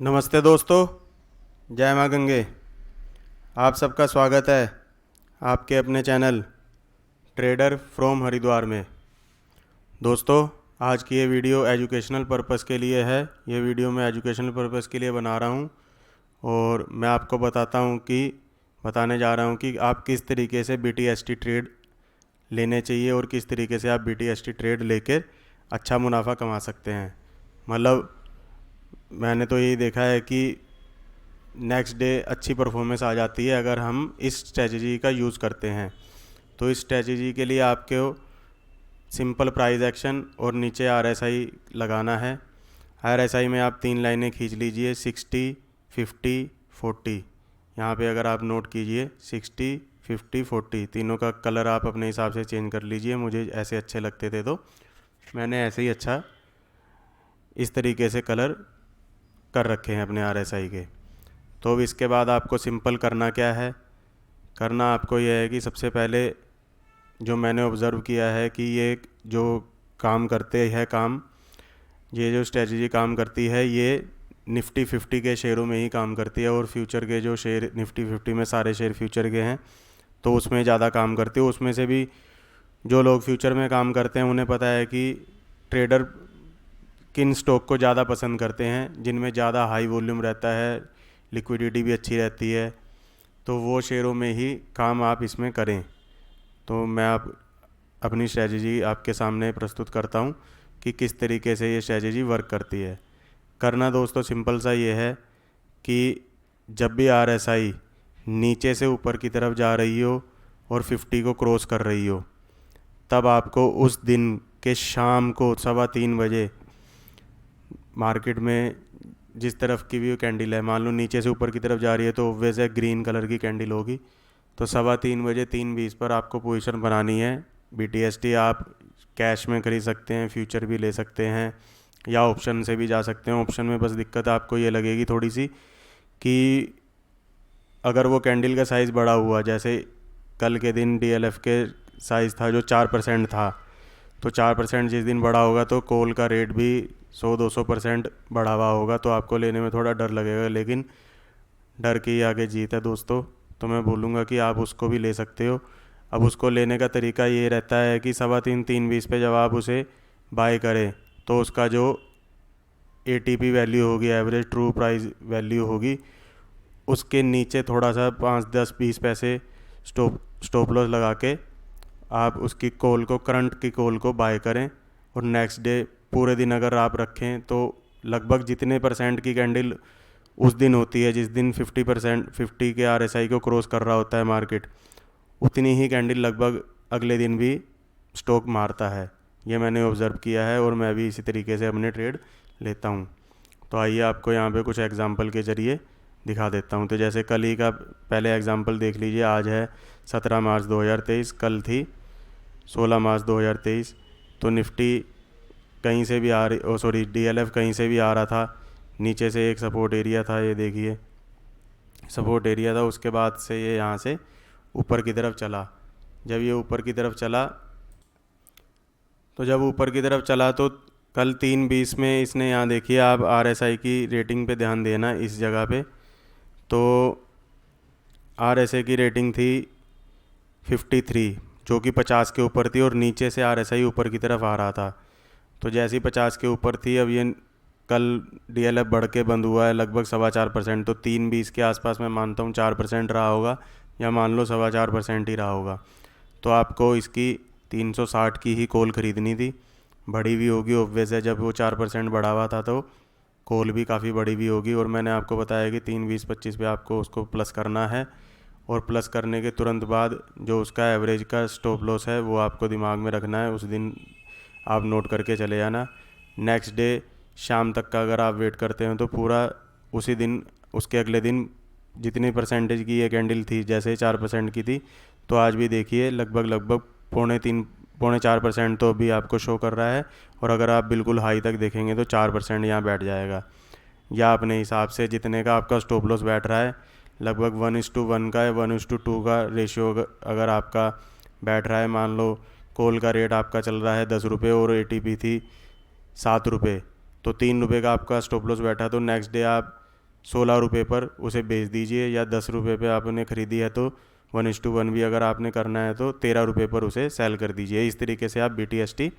नमस्ते दोस्तों, जय माँ गंगे। आप सबका स्वागत है आपके अपने चैनल ट्रेडर फ्रॉम हरिद्वार में। दोस्तों, आज की ये वीडियो एजुकेशनल पर्पस के लिए है। ये वीडियो मैं एजुकेशनल पर्पस के लिए बना रहा हूँ और मैं आपको बताने जा रहा हूँ कि आप किस तरीके से BTST ट्रेड लेने चाहिए और किस तरीके से आप BTST ट्रेड लेकर अच्छा मुनाफा कमा सकते हैं। मतलब मैंने तो यही देखा है कि नेक्स्ट डे अच्छी परफॉर्मेंस आ जाती है अगर हम इस स्ट्रेटजी का यूज़ करते हैं। तो इस स्ट्रेटजी के लिए आपको सिंपल प्राइस एक्शन और नीचे RSI लगाना है। RSI में आप 3 लाइनें खींच लीजिए, 60, 50, 40। यहाँ पे अगर आप नोट कीजिए 60, 50, 40, तीनों का कलर आप अपने हिसाब से चेंज कर लीजिए। मुझे ऐसे अच्छे लगते थे तो मैंने ऐसे ही अच्छा इस तरीके से कलर कर रखे हैं अपने RSI के। तो अब इसके बाद आपको सिंपल करना क्या है? करना आपको यह है कि सबसे पहले जो मैंने ऑब्ज़र्व किया है कि ये जो काम करते हैं ये जो स्ट्रेटजी काम करती है ये निफ्टी 50 के शेयरों में ही काम करती है और फ्यूचर के जो शेयर निफ्टी 50 में सारे शेयर फ्यूचर के हैं तो उसमें ज़्यादा काम करती है। उसमें से भी जो लोग फ्यूचर में काम करते हैं उन्हें पता है कि ट्रेडर किन स्टॉक को ज़्यादा पसंद करते हैं, जिनमें ज़्यादा हाई वॉल्यूम रहता है, लिक्विडिटी भी अच्छी रहती है, तो वो शेयरों में ही काम आप इसमें करें। तो मैं आप अपनी स्ट्रेटजी आपके सामने प्रस्तुत करता हूँ कि किस तरीके से ये स्ट्रेटजी वर्क करती है। करना दोस्तों सिंपल सा ये है कि जब भी RSI नीचे से ऊपर की तरफ जा रही हो और 50 को क्रॉस कर रही हो, तब आपको उस दिन के शाम को 3:15 बजे मार्केट में जिस तरफ की भी कैंडल है, मान लो नीचे से ऊपर की तरफ जा रही है तो वैसे ग्रीन कलर की कैंडल होगी, तो 3:15 बजे 3:20 पर आपको पोजीशन बनानी है। BTST आप कैश में खरीद सकते हैं, फ्यूचर भी ले सकते हैं या ऑप्शन से भी जा सकते हैं। ऑप्शन में बस दिक्कत आपको ये लगेगी थोड़ी सी कि अगर वो कैंडल का साइज़ बड़ा हुआ, जैसे कल के दिन DLF के साइज़ था जो 4% था, तो 4% जिस दिन बढ़ा होगा तो कॉल का रेट भी 100-200% बढ़ा हुआ होगा, तो आपको लेने में थोड़ा डर लगेगा। लेकिन डर के आगे जीत है दोस्तों, तो मैं बोलूँगा कि आप उसको भी ले सकते हो। अब उसको लेने का तरीका ये रहता है कि 3:15-3:20 पे जब आप उसे बाय करें तो उसका जो ATP वैल्यू होगी, एवरेज ट्रू प्राइस वैल्यू होगी, उसके नीचे थोड़ा सा 5, 10, 20 पैसे स्टॉप लॉस लगा के आप उसकी कॉल को, करंट की कॉल को बाय करें। और नेक्स्ट डे पूरे दिन अगर आप रखें तो लगभग जितने परसेंट की कैंडल उस दिन होती है, जिस दिन 50 के RSI को क्रॉस कर रहा होता है मार्केट, उतनी ही कैंडल लगभग अगले दिन भी स्टॉक मारता है। ये मैंने ऑब्ज़र्व किया है और मैं भी इसी तरीके से अपने ट्रेड लेता हूँ। तो आइए आपको यहाँ पे कुछ एग्जांपल के ज़रिए दिखा देता हूँ। तो जैसे कल ही का पहले एग्जांपल देख लीजिए। आज है 17 मार्च 2023, कल थी 16 मार्च 2023। तो निफ्टी कहीं से भी DLF कहीं से भी आ रहा था, नीचे से एक सपोर्ट एरिया था, ये देखिए सपोर्ट एरिया था। उसके बाद से ये यहाँ से ऊपर की तरफ चला। जब ये ऊपर की तरफ चला तो कल 3:20 में इसने, यहाँ देखिए आप RSI की रेटिंग पे ध्यान देना इस जगह पे। तो RSI की रेटिंग थी 53, जो कि 50 के ऊपर थी और नीचे से RSI ऊपर की तरफ आ रहा था। तो जैसे ही 50 के ऊपर थी, अब ये कल DLF बढ़ के बंद हुआ है लगभग 4.25%। तो 3:20 के आसपास मैं मानता हूँ 4% रहा होगा, या मान लो 4.25% ही रहा होगा। तो आपको इसकी 360 की ही कॉल ख़रीदनी थी। बढ़ी हुई होगी ऑब्वियस है, जब वो 4% बढ़ा हुआ था तो कॉल भी काफ़ी बढ़ी हुई होगी। और मैंने आपको बताया कि 3:20-25 पे आपको उसको प्लस करना है, और प्लस करने के तुरंत बाद जो उसका एवरेज का स्टॉप लॉस है वो आपको दिमाग में रखना है। उस दिन आप नोट करके चले जाना। नेक्स्ट डे शाम तक का अगर आप वेट करते हैं तो पूरा उसी दिन, उसके अगले दिन जितनी परसेंटेज की ये कैंडल थी, जैसे 4% की थी, तो आज भी देखिए लगभग 3.25-4% तो अभी आपको शो कर रहा है। और अगर आप बिल्कुल हाई तक देखेंगे तो 4% यहाँ बैठ जाएगा। या अपने हिसाब से जितने का आपका स्टॉप लॉस बैठ रहा है, लगभग 1:1 का या 1:2 का रेशियो अगर आपका बैठ रहा है, मान लो कॉल का रेट आपका चल रहा है 10 रुपये और ATP थी 7 रुपये, तो 3 रुपये का आपका स्टॉप लॉस बैठा, तो नेक्स्ट डे आप 16 रुपये पर उसे बेच दीजिए, या 10 रुपये पे आपने ख़रीदी है तो 1:1 भी अगर आपने करना है तो 13 रुपये पर उसे सेल कर दीजिए। इस तरीके से आप BTST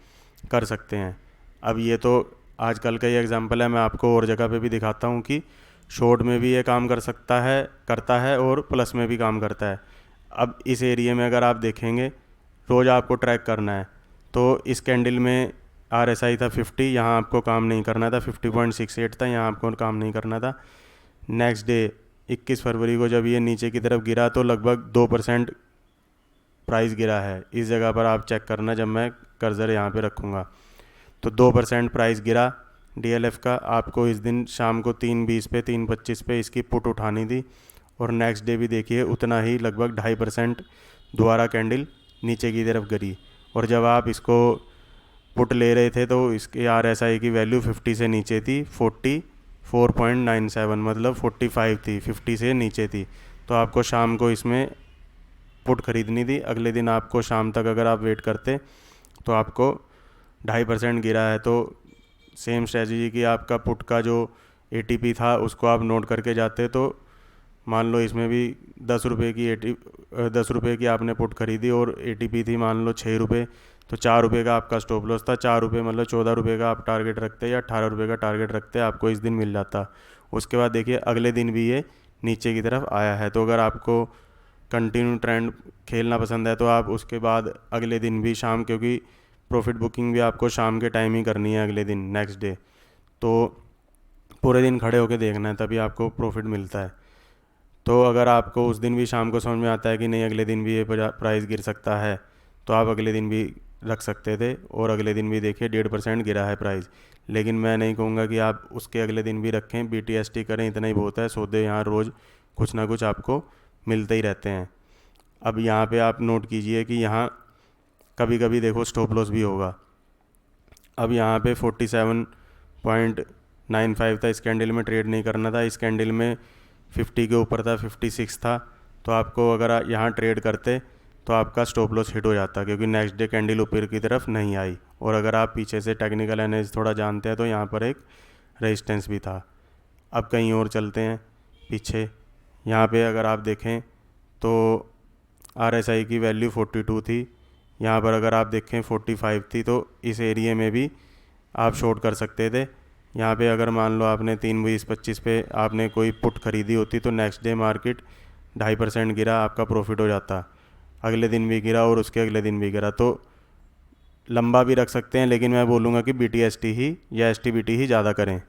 कर सकते हैं। अब ये तो आजकल का ही एग्जांपल है, मैं आपको और जगह पे भी दिखाता हूँ कि शॉर्ट में भी ये काम करता है और प्लस में भी काम करता है। अब इस एरिया में अगर आप देखेंगे, रोज़ आपको ट्रैक करना है, तो इस कैंडल में RSI था 50, यहाँ आपको काम नहीं करना था। 50.68 था, यहाँ आपको काम नहीं करना था। नेक्स्ट डे 21 फरवरी को जब ये नीचे की तरफ गिरा तो लगभग 2% प्राइस गिरा है। इस जगह पर आप चेक करना, जब मैं कर्सर यहाँ पे रखूँगा तो 2% प्राइस गिरा DLF का। आपको इस दिन शाम को 3:20 पे 3:25 पे इसकी पुट उठानी थी, और नेक्स्ट डे भी देखिए उतना ही लगभग 2.5% दोबारा कैंडल नीचे की तरफ गिरी। और जब आप इसको पुट ले रहे थे तो इसके RSI की वैल्यू 50 से नीचे थी, 44.97 मतलब 45 थी, 50 से नीचे थी। तो आपको शाम को इसमें पुट ख़रीदनी थी। अगले दिन आपको शाम तक अगर आप वेट करते तो आपको 2.5% गिरा है। तो सेम स्ट्रेटजी की आपका पुट का जो ATP था उसको आप नोट करके जाते, तो मान लो इसमें भी 10 रुपये की आपने पुट खरीदी और ATP थी मान लो 6 रुपये, तो 4 रुपये का आपका स्टॉप लॉस था। 4 रुपये मतलब 14 रुपये का आप टारगेट रखते या 18 रुपये का टारगेट रखते, आपको इस दिन मिल जाता। उसके बाद देखिए अगले दिन भी ये नीचे की तरफ आया है। तो अगर आपको कंटिन्यू ट्रेंड खेलना पसंद है तो आप उसके बाद अगले दिन भी शाम, क्योंकि प्रॉफिट बुकिंग भी आपको शाम के टाइम ही करनी है अगले दिन नेक्स्ट डे, तो पूरे दिन खड़े होकर देखना है, तभी आपको प्रॉफिट मिलता है। तो अगर आपको उस दिन भी शाम को समझ में आता है कि नहीं अगले दिन भी ये प्राइस गिर सकता है, तो आप अगले दिन भी रख सकते थे, और अगले दिन भी देखिए 1.5% गिरा है प्राइस। लेकिन मैं नहीं कहूँगा कि आप उसके अगले दिन भी रखें, BTST करें, इतना ही बहुत है। सौदे यहाँ रोज़ कुछ ना कुछ आपको मिलते ही रहते हैं। अब यहाँ पे आप नोट कीजिए कि यहाँ कभी कभी देखो स्टॉप लॉस भी होगा। अब यहाँ पे 47.95 था, इस कैंडल में ट्रेड नहीं करना था। इस कैंडल में 50 के ऊपर था, 56 था, तो आपको अगर यहाँ ट्रेड करते तो आपका स्टॉप लॉस हिट हो जाता, क्योंकि नेक्स्ट डे कैंडल ऊपर की तरफ नहीं आई। और अगर आप पीछे से टेक्निकल एनालिसिस थोड़ा जानते हैं तो यहाँ पर एक रेजिस्टेंस भी था। अब कहीं और चलते हैं पीछे। यहाँ पे अगर आप देखें तो RSI की वैल्यू 42 थी, यहाँ पर अगर आप देखें 45 थी, तो इस एरिया में भी आप शॉर्ट कर सकते थे। यहाँ पे अगर मान लो आपने 3:20-25 पे आपने कोई पुट खरीदी होती तो नेक्स्ट डे मार्केट 2.5% गिरा, आपका प्रॉफिट हो जाता। अगले दिन भी गिरा और उसके अगले दिन भी गिरा, तो लंबा भी रख सकते हैं, लेकिन मैं बोलूँगा कि BTST ही या STBT ही ज़्यादा करें।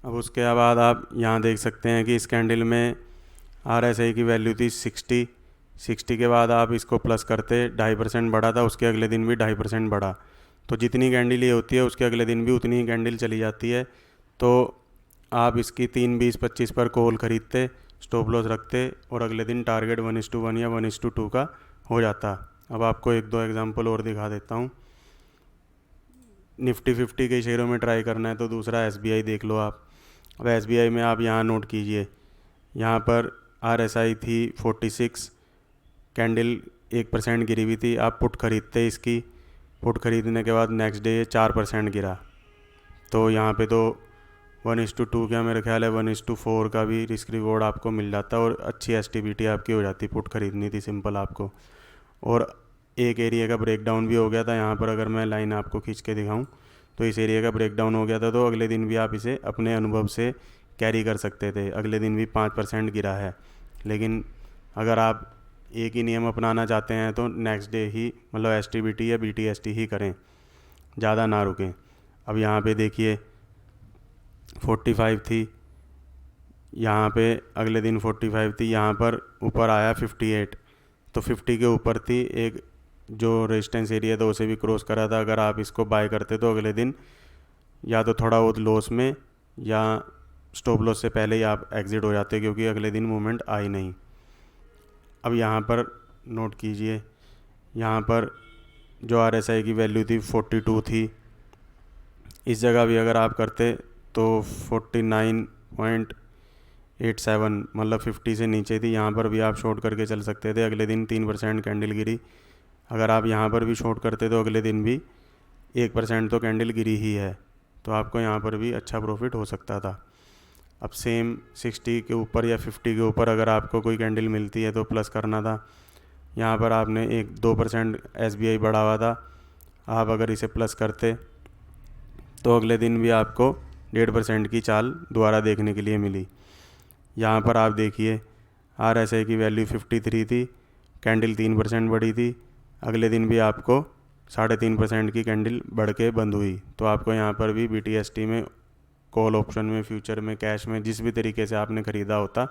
अब उसके बाद आप यहाँ देख सकते हैं कि इस कैंडल में RSI की वैल्यू थी 60 के बाद आप इसको प्लस करते 2.5% बढ़ा था, उसके अगले दिन भी 2.5% बढ़ा। तो जितनी कैंडल ये होती है उसके अगले दिन भी उतनी ही कैंडल चली जाती है। तो आप इसकी 3:20-25 पर कॉल ख़रीदते, स्टॉप लॉस रखते, और अगले दिन टारगेट 1:1 या 1:2 का हो जाता। अब आपको एक दो एग्जांपल और दिखा देता हूँ। निफ्टी 50 के शेयरों में ट्राई करना है तो दूसरा SBI देख लो आप। अब SBI में आप यहाँ नोट कीजिए, यहाँ पर RSI थी 46, कैंडल 1% गिरी हुई थी। आप पुट खरीदते, इसकी पुट खरीदने के बाद नेक्स्ट डे 4% गिरा, तो यहाँ पे तो 1:2 क्या मेरे ख्याल है 1:4 का भी रिस्क रिवॉर्ड आपको मिल जाता, और अच्छी STBT आपकी हो जाती। पुट खरीदनी थी सिंपल आपको, और एक एरिया का ब्रेकडाउन भी हो गया था। यहाँ पर अगर मैं लाइन आपको खींच के दिखाऊँ तो इस एरिया का ब्रेकडाउन हो गया था, तो अगले दिन भी आप इसे अपने अनुभव से कैरी कर सकते थे। अगले दिन भी 5% गिरा है, लेकिन अगर आप एक ही नियम अपनाना चाहते हैं तो नेक्स्ट डे ही मतलब STBT या BTST ही करें, ज़्यादा ना रुकें। अब यहाँ पे देखिए 45 थी, यहाँ पे अगले दिन 45 थी, यहाँ पर ऊपर आया 58, तो 50 के ऊपर थी। एक जो रेजिस्टेंस एरिया था उसे भी क्रॉस करा था। अगर आप इसको बाय करते तो अगले दिन या तो थोड़ा बहुत लॉस में या स्टॉप लॉस से पहले ही आप एग्ज़िट हो जाते, क्योंकि अगले दिन मूवमेंट आई नहीं। अब यहाँ पर नोट कीजिए, यहाँ पर जो RSI की वैल्यू थी 42 थी, इस जगह भी अगर आप करते तो 49.87 मतलब 50 से नीचे थी। यहाँ पर भी आप शॉर्ट करके चल सकते थे। अगले दिन 3% कैंडल गिरी, अगर आप यहाँ पर भी शॉर्ट करते तो अगले दिन भी 1% तो कैंडल गिरी ही है, तो आपको यहाँ पर भी अच्छा प्रॉफिट हो सकता था। अब सेम 60 के ऊपर या 50 के ऊपर अगर आपको कोई कैंडल मिलती है तो प्लस करना था। यहाँ पर आपने 1-2% SBI बढ़ा हुआ था, आप अगर इसे प्लस करते तो अगले दिन भी आपको 1.5% की चाल दोबारा देखने के लिए मिली। यहाँ पर आप देखिए RSI की वैल्यू 53 थी, कैंडल 3% बढ़ी थी, अगले दिन भी आपको 3.5% की कैंडल बढ़ के बंद हुई। तो आपको यहाँ पर भी BTST में, कॉल ऑप्शन में, फ्यूचर में, कैश में, जिस भी तरीके से आपने ख़रीदा होता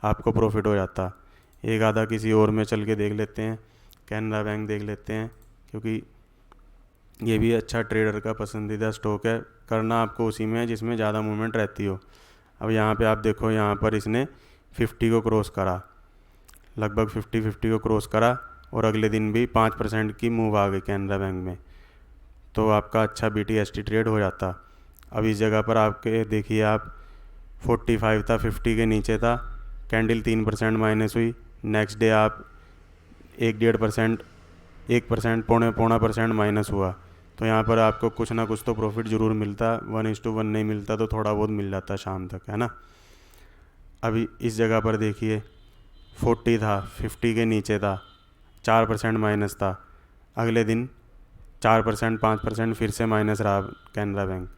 आपको प्रॉफिट हो जाता। एक आधा किसी और में चल के देख लेते हैं, कैनरा बैंक देख लेते हैं, क्योंकि ये भी अच्छा ट्रेडर का पसंदीदा स्टॉक है। करना आपको उसी में है जिसमें ज़्यादा मूवमेंट रहती हो। अब यहाँ पे आप देखो, यहाँ पर इसने 50 को क्रॉस करा, लगभग 50 को क्रॉस करा, और अगले दिन भी 5% की मूव आ गई कैनरा बैंक में, तो आपका अच्छा BTST ट्रेड हो जाता। अब इस जगह पर आपके देखिए, आप 45 था, 50 के नीचे था, कैंडल 3% माइनस हुई, नेक्स्ट डे आप 1-1.5%, 1%, पौना परसेंट माइनस हुआ। तो यहाँ पर आपको कुछ ना कुछ तो प्रॉफिट ज़रूर मिलता, 1:1 नहीं मिलता तो थोड़ा बहुत मिल जाता शाम तक, है ना। अभी इस जगह पर देखिए 40 था, 50 के नीचे था, 4% माइनस था, अगले दिन 4%, 5% फिर से माइनस रहा कैनरा बैंक।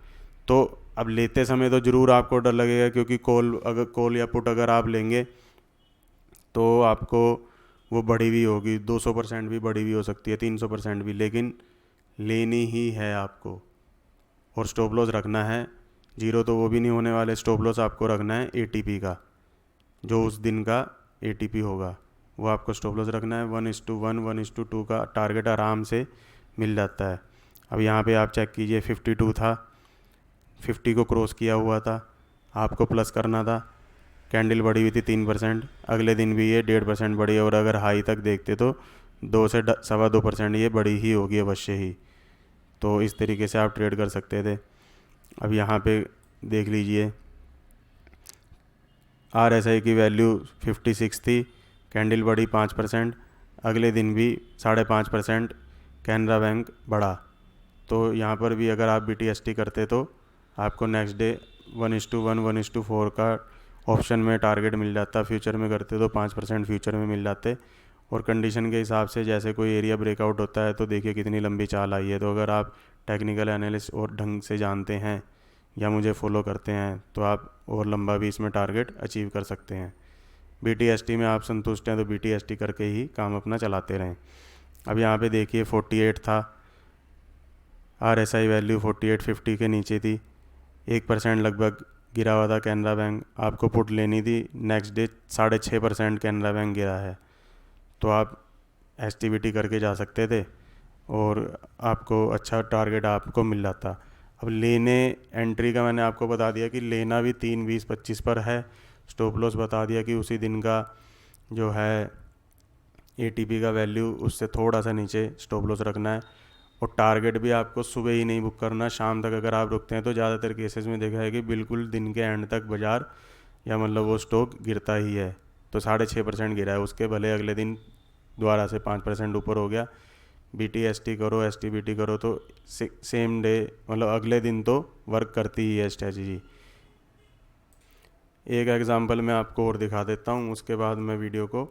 तो अब लेते समय तो ज़रूर आपको डर लगेगा, क्योंकि कॉल या पुट अगर आप लेंगे तो आपको वो बढ़ी हुई होगी, 200% भी बढ़ी हुई हो सकती है, 300% भी, लेकिन लेनी ही है आपको। और स्टॉप लॉस रखना है, जीरो तो वो भी नहीं होने वाले, स्टॉप लॉस आपको रखना है ATP का, जो उस दिन का ATP होगा वो आपको स्टॉप लॉस रखना है। 1:1, 1:2 का टारगेट आराम से मिल जाता है। अब यहाँ पे आप चेक कीजिए, 52 था, 50 को क्रॉस किया हुआ था, आपको प्लस करना था, कैंडल बढ़ी हुई थी 3%, अगले दिन भी ये 1.5% बढ़ी है, और अगर हाई तक देखते तो 2 से 2.25% ये बढ़ी ही होगी अवश्य ही। तो इस तरीके से आप ट्रेड कर सकते थे। अब यहाँ पे देख लीजिए, RSI की वैल्यू 56 थी, कैंडल बढ़ी 5%, अगले दिन भी 5.5% कैनरा बैंक बढ़ा। तो यहाँ पर भी अगर आप BTST करते तो आपको नेक्स्ट डे 1:1, 1:4 का ऑप्शन में टारगेट मिल जाता, फ्यूचर में करते तो 5% फ्यूचर में मिल जाते। और कंडीशन के हिसाब से जैसे कोई एरिया ब्रेकआउट होता है तो देखिए कितनी लंबी चाल आई है। तो अगर आप टेक्निकल एनालिस्ट और ढंग से जानते हैं या मुझे फॉलो करते हैं तो आप और लंबा भी इसमें टारगेट अचीव कर सकते हैं। BTST में आप संतुष्ट हैं तो BTST करके ही काम अपना चलाते रहें। अब यहाँ पे देखिए 48 था, RSI वैल्यू 48, 50 के नीचे थी, 1% लगभग गिरा हुआ था कैनरा बैंक, आपको पुट लेनी थी, नेक्स्ट डे 6.5% कैनरा बैंक गिरा है, तो आप STBT करके जा सकते थे और आपको अच्छा टारगेट आपको मिल जाता। अब लेने एंट्री का मैंने आपको बता दिया कि लेना भी 3, 20, 25 पर है। स्टॉप लॉस बता दिया कि उसी दिन का जो है ATP का वैल्यू उससे थोड़ा सा नीचे स्टॉप लॉस रखना है। और टारगेट भी आपको सुबह ही नहीं बुक करना, शाम तक अगर आप रुकते हैं तो ज़्यादातर केसेस में देखा है कि बिल्कुल दिन के एंड तक बाज़ार या मतलब वो स्टॉक गिरता ही है। तो 6.5% गिरा है, उसके भले अगले दिन दोबारा से 5% ऊपर हो गया, BTST करो, STBT करो तो सेम डे मतलब अगले दिन तो वर्क करती ही है स्ट्रेटजी। एक एग्जांपल मैं आपको और दिखा देता हूँ, उसके बाद मैं वीडियो को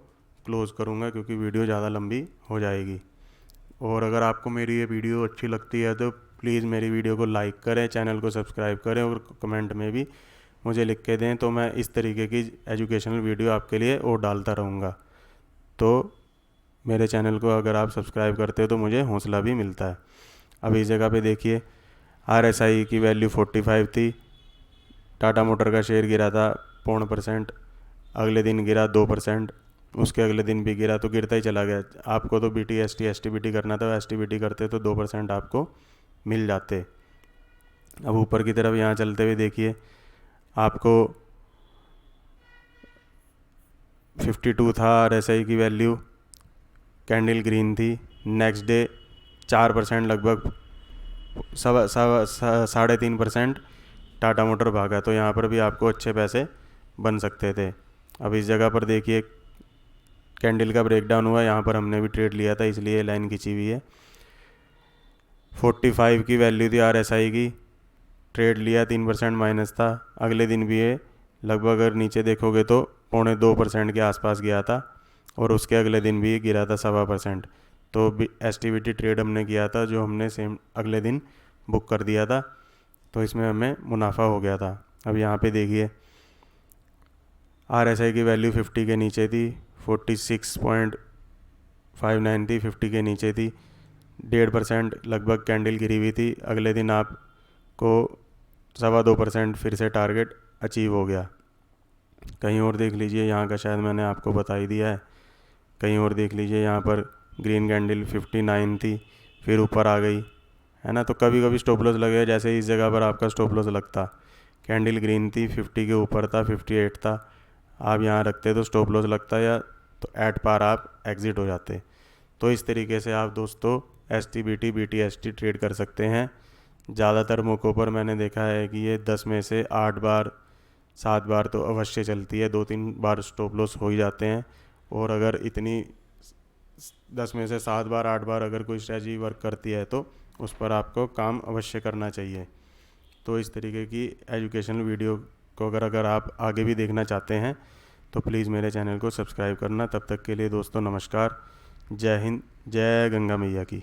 क्लोज़ करूँगा क्योंकि वीडियो ज़्यादा लंबी हो जाएगी। और अगर आपको मेरी ये वीडियो अच्छी लगती है तो प्लीज़ मेरी वीडियो को लाइक करें, चैनल को सब्सक्राइब करें और कमेंट में भी मुझे लिख के दें, तो मैं इस तरीके की एजुकेशनल वीडियो आपके लिए और डालता रहूँगा। तो मेरे चैनल को अगर आप सब्सक्राइब करते हो तो मुझे हौसला भी मिलता है। अब इस जगह पे देखिए RSI की वैल्यू 45 थी, टाटा मोटर का शेयर गिरा था 0.5%, अगले दिन गिरा 2%, उसके अगले दिन भी गिरा, तो गिरता ही चला गया। आपको तो BTST STBT करना था, STBT करते तो 2% आपको मिल जाते। अब ऊपर की तरफ यहाँ चलते हुए देखिए, आपको 52 था RSI की वैल्यू, कैंडल ग्रीन थी, नेक्स्ट डे 4% लगभग 3.5% टाटा मोटर भागा, तो यहाँ पर भी आपको अच्छे पैसे बन सकते थे। अब इस जगह पर देखिए कैंडल का ब्रेकडाउन हुआ, यहाँ पर हमने भी ट्रेड लिया था इसलिए लाइन खींची हुई है। 45 की वैल्यू थी RSI की, ट्रेड लिया, 3% माइनस था, अगले दिन भी ये लगभग अगर नीचे देखोगे तो 0.2% के आसपास गया था, और उसके अगले दिन भी गिरा था 1.25%। तो STBT ट्रेड हमने किया था, जो हमने सेम अगले दिन बुक कर दिया था, तो इसमें हमें मुनाफा हो गया था। अब यहाँ पे देखिए RSI की वैल्यू 50 के नीचे थी, 46.59 थी, 50 के नीचे थी, 1.5% लगभग कैंडल गिरी हुई थी। अगले दिन आपको 2.25% फिर से टारगेट अचीव हो गया। कहीं और देख लीजिए, यहाँ का शायद मैंने आपको बता ही दिया है। कहीं और देख लीजिए, यहाँ पर ग्रीन कैंडल 59 थी, फिर ऊपर आ गई, है ना। तो कभी कभी स्टॉप लॉस लगे, जैसे इस जगह पर आपका स्टॉप लॉस लगता, कैंडल ग्रीन थी, 50 के ऊपर था, 58 था, आप यहाँ रखते तो स्टॉप लॉस लगता, या तो एट पार आप एग्ज़िट हो जाते। तो इस तरीके से आप दोस्तों STBT BTST ट्रेड कर सकते हैं। ज़्यादातर मौक़ों पर मैंने देखा है कि ये 10 में से 8 बार 7 बार तो अवश्य चलती है, 2-3 बार स्टॉप लॉस हो ही जाते हैं। और अगर इतनी 10 में से 7 बार 8 बार अगर कोई स्ट्रेटजी वर्क करती है तो उस पर आपको काम अवश्य करना चाहिए। तो इस तरीके की एजुकेशनल वीडियो को अगर आप आगे भी देखना चाहते हैं तो प्लीज़ मेरे चैनल को सब्सक्राइब करना। तब तक के लिए दोस्तों नमस्कार, जय हिंद, जय गंगा मैया की।